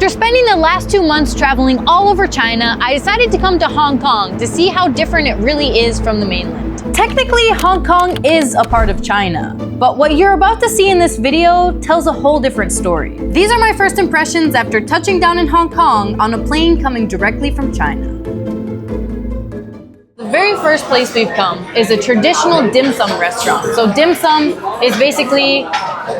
After spending the last 2 months traveling all over China, I decided to come to Hong Kong to see how different it really is from the mainland. Technically, Hong Kong is a part of China, but what you're about to see in this video tells a whole different story. These are my first impressions after touching down in Hong Kong on a plane coming directly from China. The very first place we've come is a traditional dim sum restaurant. So dim sum is basically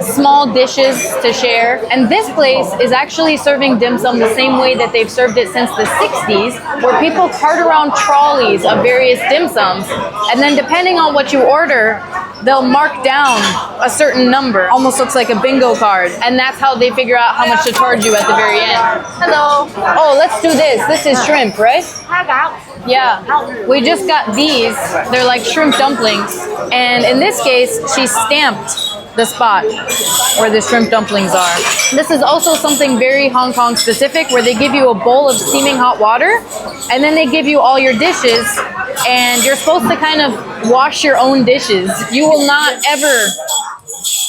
small dishes to share, and this place is actually serving dim sum the same way that they've served it since the 60s, where people cart around trolleys of various dim sums, and then depending on what you order, they'll mark down a certain number. Almost looks like a bingo card, and that's how they figure out how much to charge you at the very end. Hello. Oh, let's do this. This is shrimp, right? Yeah, we just got these. They're like shrimp dumplings, and in this case, she stamped the spot where the shrimp dumplings are. This is also something very Hong Kong specific, where they give you a bowl of steaming hot water, and then they give you all your dishes, and you're supposed to kind of wash your own dishes. You will not ever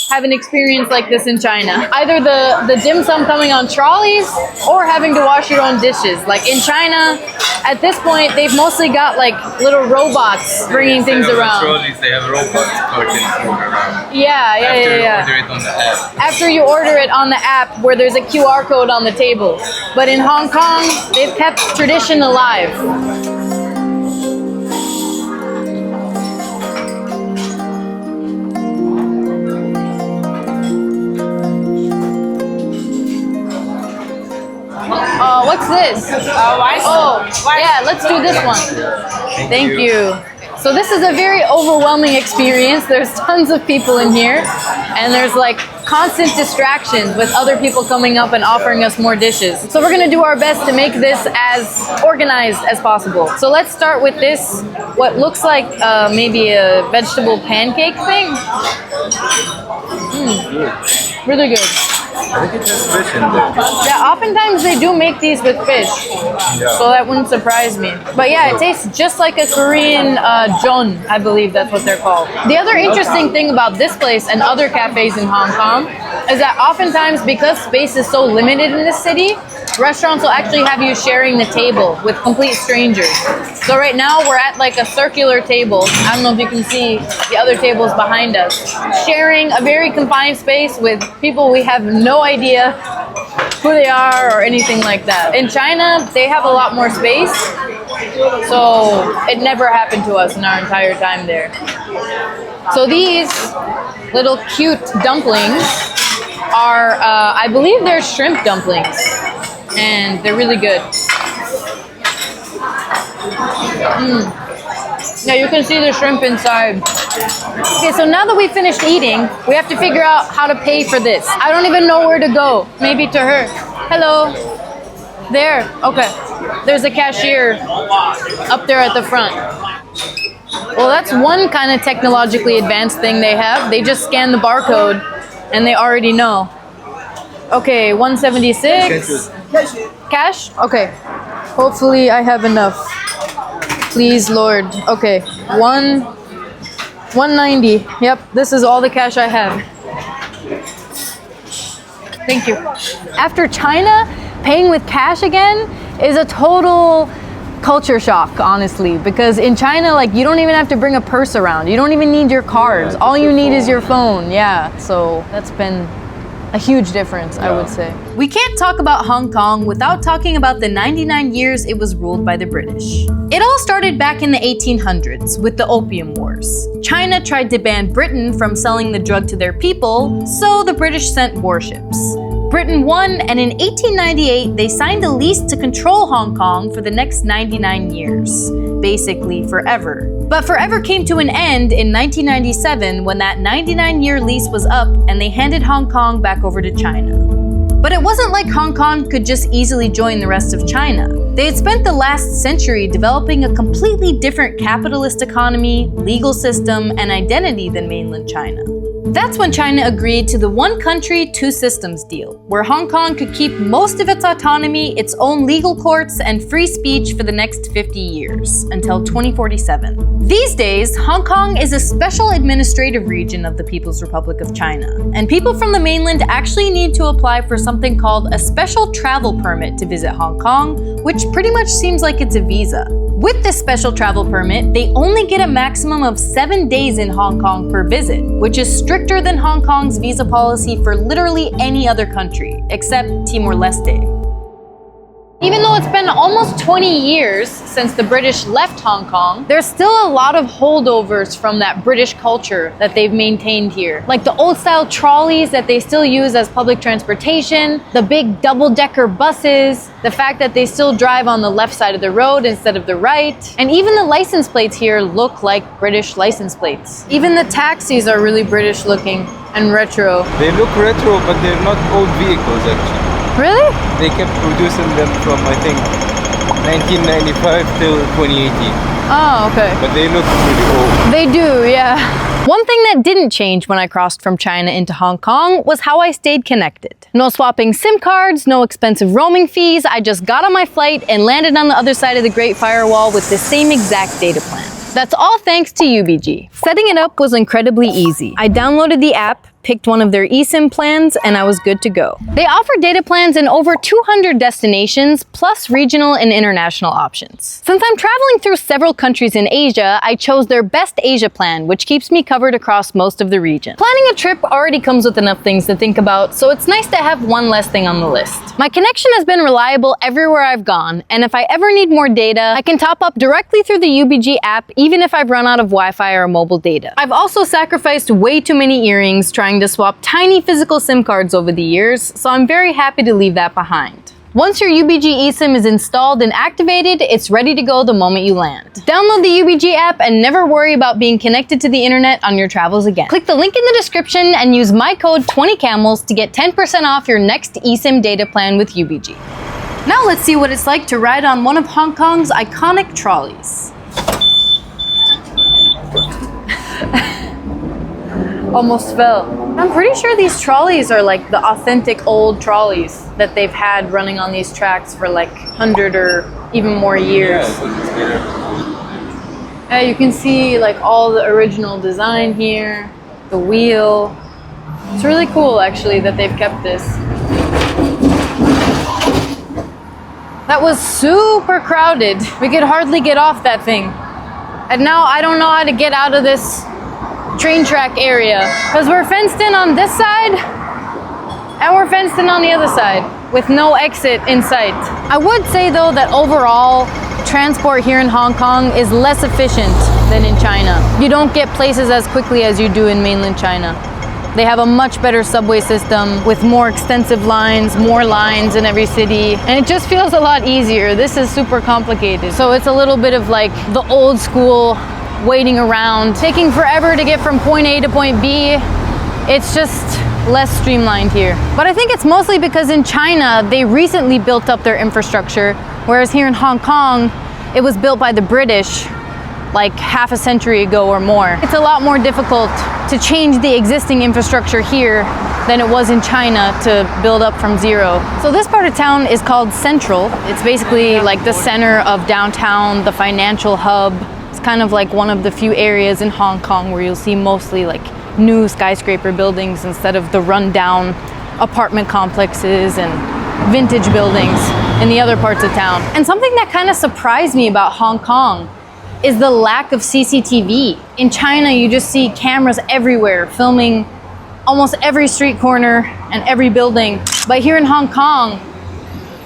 have an experience like this in China. Either the dim sum coming on trolleys or having to wash your own dishes. Like in China, at this point, they've mostly got like little robots bringing things around. Trolleys, they have robots carting food around. Yeah. After you order it on the app. After you order it on the app where there's a QR code on the table. But in Hong Kong, they've kept tradition alive. What's this? Oh, yeah, let's do this one. Thank you. So this is a very overwhelming experience. There's tons of people in here, and there's like constant distractions with other people coming up and offering us more dishes. So we're gonna do our best to make this as organized as possible. So let's start with this, what looks like maybe a vegetable pancake thing. Really good. I think it has fish in there. Yeah, oftentimes they do make these with fish, so that wouldn't surprise me. But yeah, it tastes just like a Korean jeon, I believe that's what they're called. The other interesting thing about this place and other cafes in Hong Kong is that oftentimes, because space is so limited in this city, restaurants will actually have you sharing the table with complete strangers. So right now we're at like a circular table. I don't know if you can see the other tables behind us, sharing a very confined space with people we have no idea who they are or anything like that. In China, they have a lot more space, so it never happened to us in our entire time there. So these little cute dumplings are, I believe they're shrimp dumplings, and they're really good. Yeah, you can see the shrimp inside. Okay, so now that we finished eating, we have to figure out how to pay for this. I don't even know where to go. Maybe to her. Hello. There. Okay. There's a cashier up there at the front. Well, that's one kind of technologically advanced thing they have. They just scan the barcode and they already know. Okay, 176. Cash? Okay. Hopefully I have enough. Please, Lord. Okay, 190. Yep, this is all the cash I have. Thank you. After China, paying with cash again is a total culture shock, honestly, because in China, like, you don't even have to bring a purse around. You don't even need your cards. All you need is your phone. Yeah, so that's been a huge difference, I would say. We can't talk about Hong Kong without talking about the 99 years it was ruled by the British. It all started back in the 1800s with the Opium Wars. China tried to ban Britain from selling the drug to their people, so the British sent warships. Britain won, and in 1898, they signed a lease to control Hong Kong for the next 99 years. Basically forever. But forever came to an end in 1997 when that 99-year lease was up and they handed Hong Kong back over to China. But it wasn't like Hong Kong could just easily join the rest of China. They had spent the last century developing a completely different capitalist economy, legal system, and identity than mainland China. That's when China agreed to the one country, two systems deal, where Hong Kong could keep most of its autonomy, its own legal courts, and free speech for the next 50 years, until 2047. These days, Hong Kong is a special administrative region of the People's Republic of China, and people from the mainland actually need to apply for something called a special travel permit to visit Hong Kong, which pretty much seems like it's a visa. With this special travel permit, they only get a maximum of 7 days in Hong Kong per visit, which is stricter than Hong Kong's visa policy for literally any other country, except Timor-Leste. Even though it's been almost 20 years since the British left Hong Kong, there's still a lot of holdovers from that British culture that they've maintained here. Like the old-style trolleys that they still use as public transportation, the big double-decker buses, the fact that they still drive on the left side of the road instead of the right, and even the license plates here look like British license plates. Even the taxis are really British looking and retro. They look retro, but they're not old vehicles actually. Really? They kept producing them from, I think, 1995 till 2018. Oh, okay. But they look really old. They do, yeah. One thing that didn't change when I crossed from China into Hong Kong was how I stayed connected. No swapping SIM cards, no expensive roaming fees. I just got on my flight and landed on the other side of the Great Firewall with the same exact data plan. That's all thanks to UBG. Setting it up was incredibly easy. I downloaded the app, picked one of their eSIM plans, and I was good to go. They offer data plans in over 200 destinations, plus regional and international options. Since I'm traveling through several countries in Asia, I chose their Best Asia plan, which keeps me covered across most of the region. Planning a trip already comes with enough things to think about, so it's nice to have one less thing on the list. My connection has been reliable everywhere I've gone, and if I ever need more data, I can top up directly through the UBG app, even if I've run out of Wi-Fi or mobile data. I've also sacrificed way too many earrings trying to swap tiny physical SIM cards over the years, so I'm very happy to leave that behind. Once your UBG eSIM is installed and activated, it's ready to go the moment you land. Download the UBG app and never worry about being connected to the internet on your travels again. Click the link in the description and use my code 20camels to get 10% off your next eSIM data plan with UBG. Now let's see what it's like to ride on one of Hong Kong's iconic trolleys. Almost fell. I'm pretty sure these trolleys are like the authentic old trolleys that they've had running on these tracks for like 100 or even more years. Yeah, you can see like all the original design here, the wheel. It's really cool actually that they've kept this. That was super crowded. We could hardly get off that thing. And now I don't know how to get out of this train track area because we're fenced in on this side and we're fenced in on the other side with no exit in sight. I would say though that overall transport here in Hong Kong is less efficient than in China. You don't get places as quickly as you do in mainland China. They have a much better subway system with more extensive lines, more lines in every city, and it just feels a lot easier. This is super complicated. So it's a little bit of like the old school waiting around, taking forever to get from point A to point B. It's just less streamlined here. But I think it's mostly because in China, they recently built up their infrastructure, whereas here in Hong Kong, it was built by the British like half a century ago or more. It's a lot more difficult to change the existing infrastructure here than it was in China to build up from zero. So this part of town is called Central. It's basically like the center of downtown, the financial hub. It's kind of like one of the few areas in Hong Kong where you'll see mostly like new skyscraper buildings instead of the rundown apartment complexes and vintage buildings in the other parts of town. And something that kind of surprised me about Hong Kong is the lack of CCTV. In China, you just see cameras everywhere, filming almost every street corner and every building. But here in Hong Kong,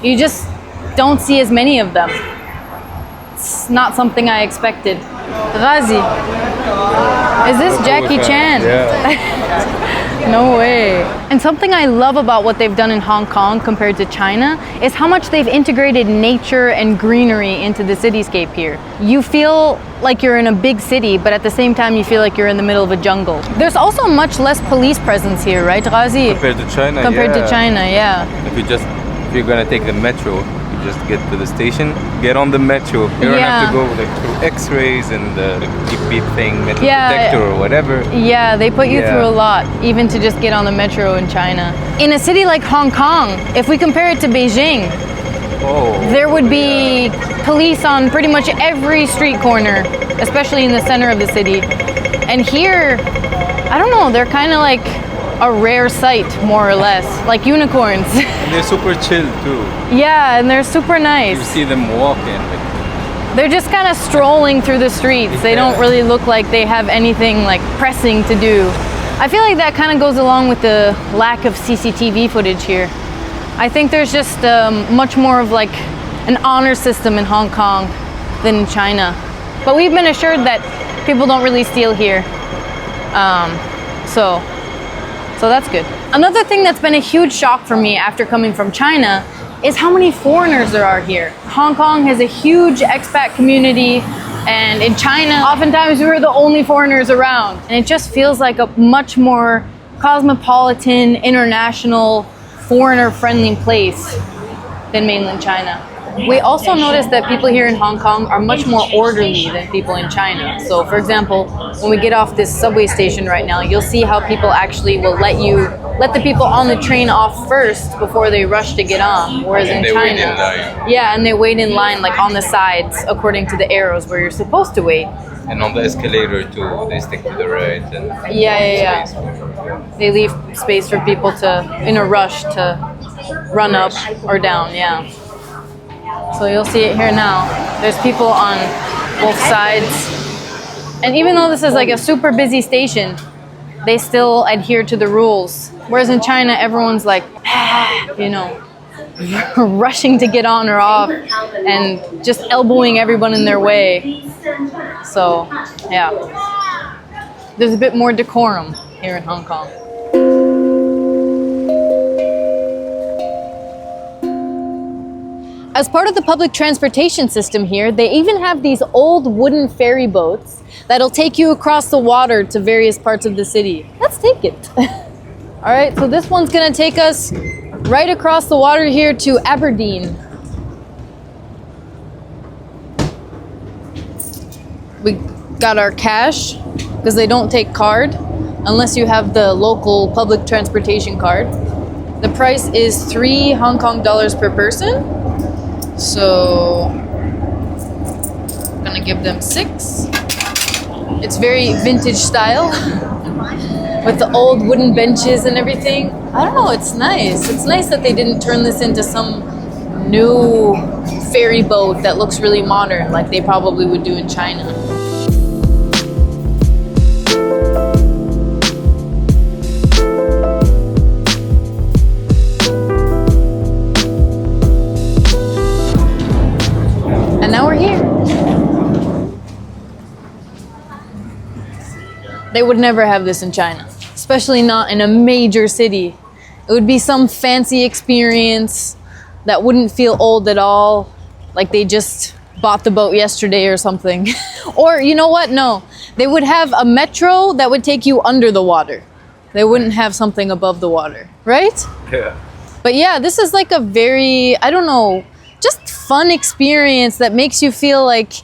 you just don't see as many of them. It's not something I expected. Ghazi, is this Jackie Chan? Yeah. No way. And something I love about what they've done in Hong Kong compared to China is how much they've integrated nature and greenery into the cityscape here. You feel like you're in a big city, but at the same time you feel like you're in the middle of a jungle. There's also much less police presence here, right, Ghazi? Compared to China, Compared to China, yeah. If you just if you're gonna take the metro, you just get to the station, get on the metro. You don't have to go like through X-rays and the beep beep thing, metal detector or whatever. Yeah, they put you through a lot, even to just get on the metro in China. In a city like Hong Kong, if we compare it to Beijing, there would be police on pretty much every street corner, especially in the center of the city. And here, I don't know, they're kind of like a rare sight, more or less, like unicorns. And they're super chill too. Yeah, and they're super nice. You see them walking. They're just kind of strolling through the streets. They don't really look like they have anything like pressing to do. I feel like that kind of goes along with the lack of CCTV footage here. I think there's just much more of like an honor system in Hong Kong than in China. But we've been assured that people don't really steal here. So that's good. Another thing that's been a huge shock for me after coming from China is how many foreigners there are here. Hong Kong has a huge expat community, and in China, oftentimes we're the only foreigners around. And it just feels like a much more cosmopolitan, international, foreigner-friendly place than mainland China. We also noticed that people here in Hong Kong are much more orderly than people in China. So for example, when we get off this subway station right now, you'll see how people actually will let the people on the train off first before they rush to get on. Whereas in China, and they wait in line like on the sides according to the arrows where you're supposed to wait. And on the escalator too, they stick to the right. And They leave space for people in a rush to run up or down, So you'll see it here now. There's people on both sides. And even though this is like a super busy station, they still adhere to the rules. Whereas in China, everyone's like, rushing to get on or off and just elbowing everyone in their way. So, there's a bit more decorum here in Hong Kong. As part of the public transportation system here, they even have these old wooden ferry boats that'll take you across the water to various parts of the city. Let's take it. All right, so this one's gonna take us right across the water here to Aberdeen. We got our cash, because they don't take card unless you have the local public transportation card. The price is 3 Hong Kong dollars per person. So I'm gonna give them 6. It's very vintage style with the old wooden benches and everything. I don't know, it's nice. It's nice that they didn't turn this into some new ferry boat that looks really modern like they probably would do in China. And now we're here. They would never have this in China, especially not in a major city. It would be some fancy experience that wouldn't feel old at all, like they just bought the boat yesterday or something. Or you know what? No, they would have a metro that would take you under the water. They wouldn't have something above the water, right? Yeah. But yeah, this is like a very, I don't know, just fun experience that makes you feel like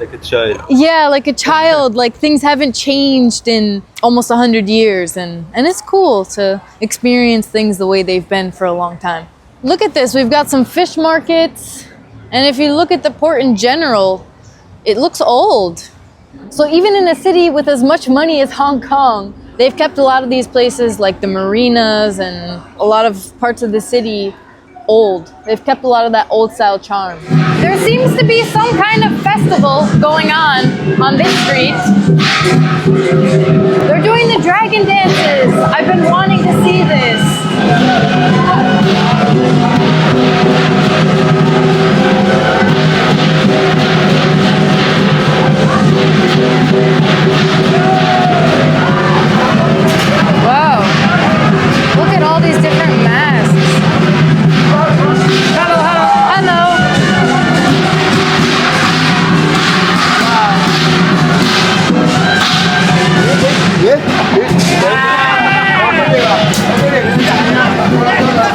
a child. Yeah, like a child, like things haven't changed in almost 100 years. And it's cool to experience things the way they've been for a long time. Look at this, we've got some fish markets. And if you look at the port in general, it looks old. So even in a city with as much money as Hong Kong, they've kept a lot of these places like the marinas and a lot of parts of the city old. They've kept a lot of that old style charm. There seems to be some kind of festival going on this street. They're doing the dragon dances. I've been wanting to see this. Wow. Look at all these different masks. Hello, hello. Hello.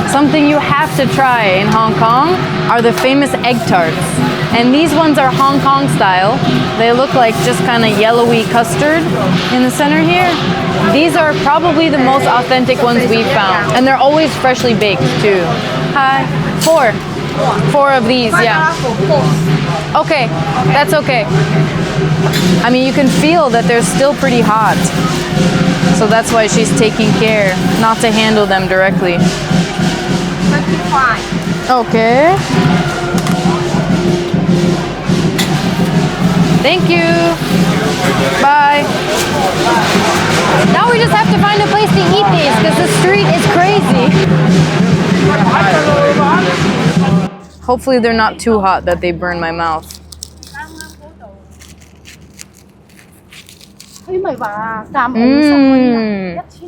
Something you have to try in Hong Hong Kong are the famous egg tarts. And these ones are Hong Kong style. They look like just kind of yellowy custard in the center here. These are probably the most authentic ones we've found. And they're always freshly baked too. Hi. Four of these, yeah. Okay, that's okay. I mean, you can feel that they're still pretty hot. So that's why she's taking care not to handle them directly. Okay. Thank you. Bye. Now we just have to find a place to eat these because the street is crazy. Hopefully they're not too hot that they burn my mouth.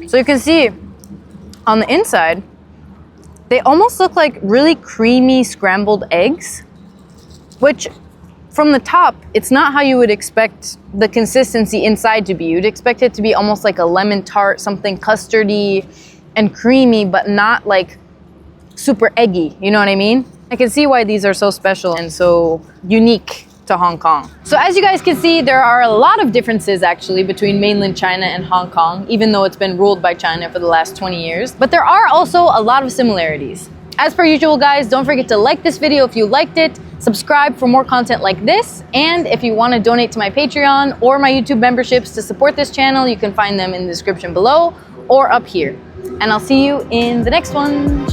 So you can see on the inside, they almost look like really creamy scrambled eggs, which from the top, it's not how you would expect the consistency inside to be. You'd expect it to be almost like a lemon tart, something custardy and creamy, but not like super eggy, you know what I mean? I can see why these are so special and so unique to Hong Kong. So as you guys can see, there are a lot of differences actually between mainland China and Hong Kong, even though it's been ruled by China for the last 20 years. But there are also a lot of similarities. As per usual, guys, don't forget to like this video if you liked it, subscribe for more content like this, and if you want to donate to my Patreon or my YouTube memberships to support this channel, you can find them in the description below or up here. And I'll see you in the next one.